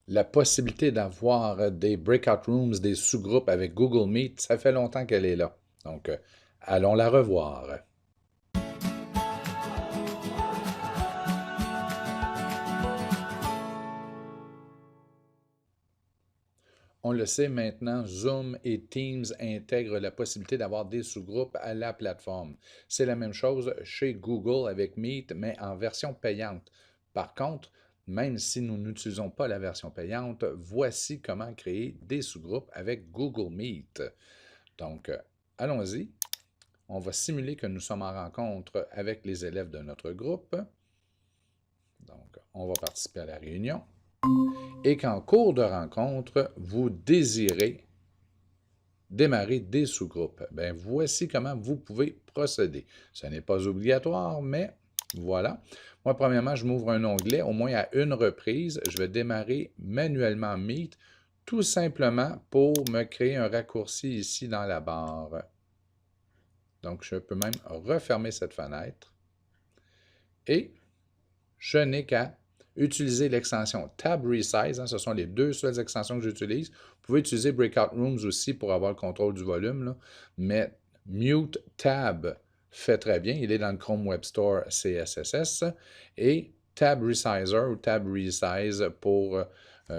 La possibilité d'avoir des breakout rooms, des sous-groupes avec Google Meet, ça fait longtemps qu'elle est là. Donc, allons la revoir. On le sait maintenant, Zoom et Teams intègrent la possibilité d'avoir des sous-groupes à la plateforme. C'est la même chose chez Google avec Meet, mais en version payante. Par contre, même si nous n'utilisons pas la version payante, voici comment créer des sous-groupes avec Google Meet. Donc, allons-y. On va simuler que nous sommes en rencontre avec les élèves de notre groupe. Donc, on va participer à la réunion. Et qu'en cours de rencontre, vous désirez démarrer des sous-groupes. Bien, voici comment vous pouvez procéder. Ce n'est pas obligatoire, mais voilà. Moi, premièrement, je m'ouvre un onglet, au moins à une reprise. Je vais démarrer manuellement Meet, tout simplement pour me créer un raccourci ici dans la barre. Donc, je peux même refermer cette fenêtre. Et je n'ai qu'à utiliser l'extension Tab Resize. Ce sont les deux seules extensions que j'utilise. Vous pouvez utiliser Breakout Rooms aussi pour avoir le contrôle du volume, là. Mais Mute Tab fait très bien. Il est dans le Chrome Web Store CSS. Et Tab Resizer ou Tab Resize pour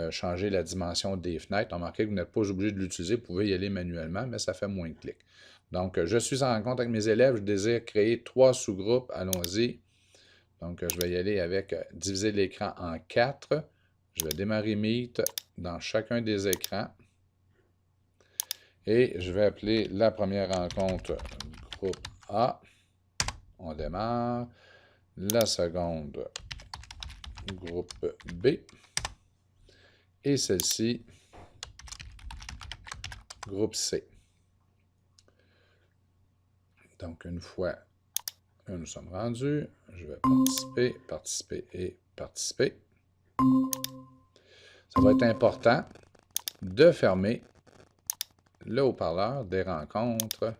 changer la dimension des fenêtres. Remarquez que vous n'êtes pas obligé de l'utiliser. Vous pouvez y aller manuellement, mais ça fait moins de clics. Donc, je suis en rencontre avec mes élèves. Je désire créer 3 sous-groupes. Allons-y. Donc, je vais y aller avec diviser l'écran en 4. Je vais démarrer Meet dans chacun des écrans. Et je vais appeler la première rencontre groupe A. On démarre. La seconde, groupe B. Et celle-ci, groupe C. Donc, une fois que nous sommes rendus, je vais participer, participer et participer. Ça va être important de fermer le haut-parleur des rencontres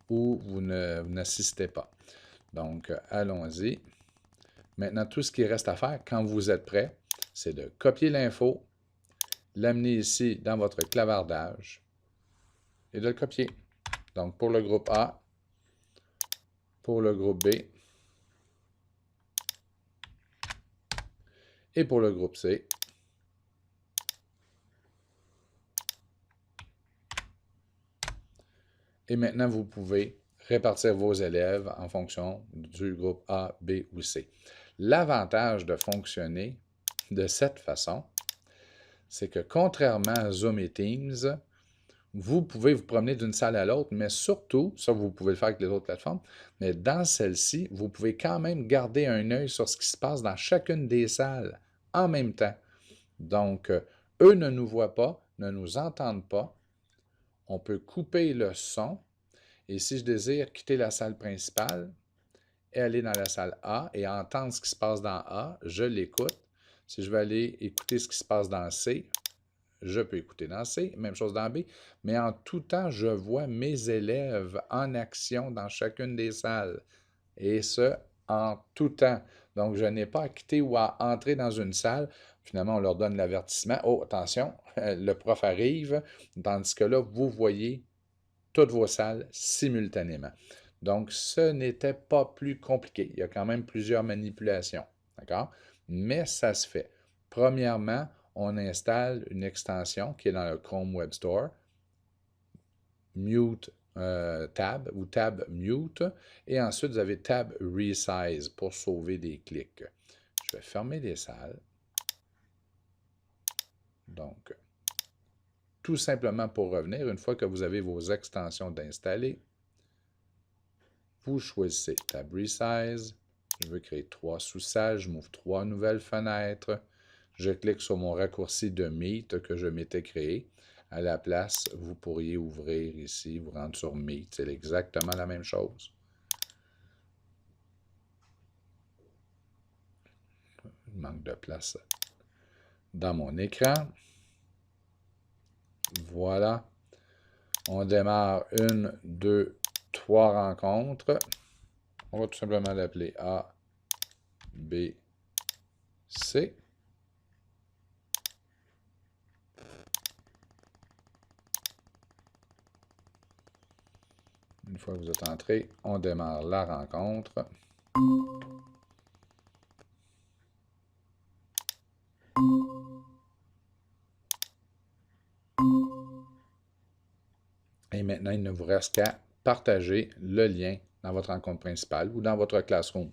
où vous n'assistez pas. Donc, allons-y. Maintenant, tout ce qui reste à faire quand vous êtes prêt, c'est de copier l'info, l'amener ici dans votre clavardage et de le copier. Donc, pour le groupe A, pour le groupe B et pour le groupe C. Et maintenant, vous pouvez répartir vos élèves en fonction du groupe A, B ou C. L'avantage de fonctionner de cette façon, c'est que contrairement à Zoom et Teams, vous pouvez vous promener d'une salle à l'autre, mais surtout, ça vous pouvez le faire avec les autres plateformes, mais dans celle-ci, vous pouvez quand même garder un œil sur ce qui se passe dans chacune des salles en même temps. Donc, eux ne nous voient pas, ne nous entendent pas. On peut couper le son. Et si je désire quitter la salle principale et aller dans la salle A et entendre ce qui se passe dans A, je l'écoute. Si je veux aller écouter ce qui se passe dans C, je peux écouter dans C, même chose dans B, mais en tout temps, je vois mes élèves en action dans chacune des salles, et ce, en tout temps. Donc, je n'ai pas à quitter ou à entrer dans une salle. Finalement, on leur donne l'avertissement. Oh, attention, le prof arrive, tandis que là, vous voyez toutes vos salles simultanément. Donc, ce n'était pas plus compliqué. Il y a quand même plusieurs manipulations, d'accord? Mais ça se fait. Premièrement, on installe une extension qui est dans le Chrome Web Store, Mute Tab ou Tab Mute, et ensuite vous avez Tab Resize pour sauver des clics. Je vais fermer les salles. Donc, tout simplement pour revenir, une fois que vous avez vos extensions d'installer, vous choisissez Tab Resize. Je veux créer 3 sous-salles. Je m'ouvre 3 nouvelles fenêtres. Je clique sur mon raccourci de Meet que je m'étais créé. À la place, vous pourriez ouvrir ici, vous rendre sur Meet. C'est exactement la même chose. Il manque de place dans mon écran. Voilà. On démarre 1, 2, 3 rencontres. On va tout simplement l'appeler A, B, C. Une fois que vous êtes entré, on démarre la rencontre. Et maintenant, il ne vous reste qu'à partager le lien dans votre rencontre principale ou dans votre Classroom.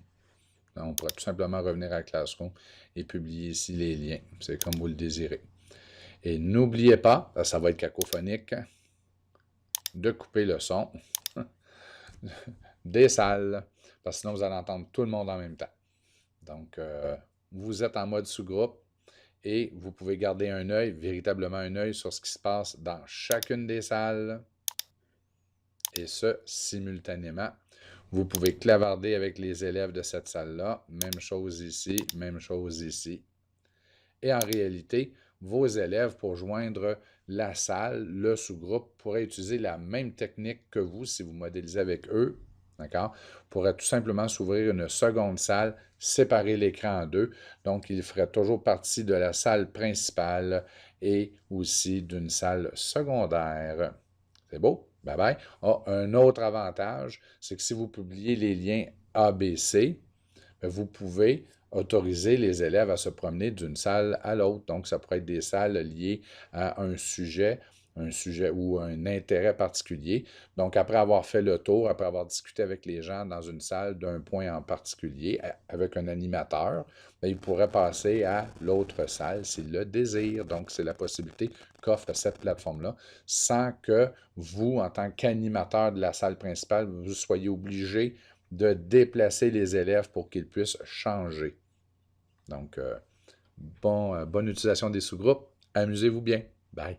Donc, on pourrait tout simplement revenir à Classroom et publier ici les liens. C'est comme vous le désirez. Et n'oubliez pas, ça va être cacophonique, de couper le son des salles, parce que sinon vous allez entendre tout le monde en même temps. Donc, vous êtes en mode sous-groupe et vous pouvez garder un œil, véritablement un œil sur ce qui se passe dans chacune des salles, et ce, simultanément. Vous pouvez clavarder avec les élèves de cette salle-là. Même chose ici, même chose ici. Et en réalité, vos élèves, pour joindre la salle, le sous-groupe, pourraient utiliser la même technique que vous si vous modélisez avec eux. D'accord? Pourraient tout simplement s'ouvrir une seconde salle, séparer l'écran en deux. Donc, il ferait toujours partie de la salle principale et aussi d'une salle secondaire. C'est beau? Bye bye. Ah, un autre avantage, c'est que si vous publiez les liens ABC, vous pouvez autoriser les élèves à se promener d'une salle à l'autre. Donc, ça pourrait être des salles liées à un sujet ou un intérêt particulier. Donc, après avoir fait le tour, après avoir discuté avec les gens dans une salle d'un point en particulier, avec un animateur, bien, il pourrait passer à l'autre salle s'il le désire. Donc, c'est la possibilité qu'offre cette plateforme-là, sans que vous, en tant qu'animateur de la salle principale, vous soyez obligé de déplacer les élèves pour qu'ils puissent changer. Donc, bonne utilisation des sous-groupes. Amusez-vous bien. Bye.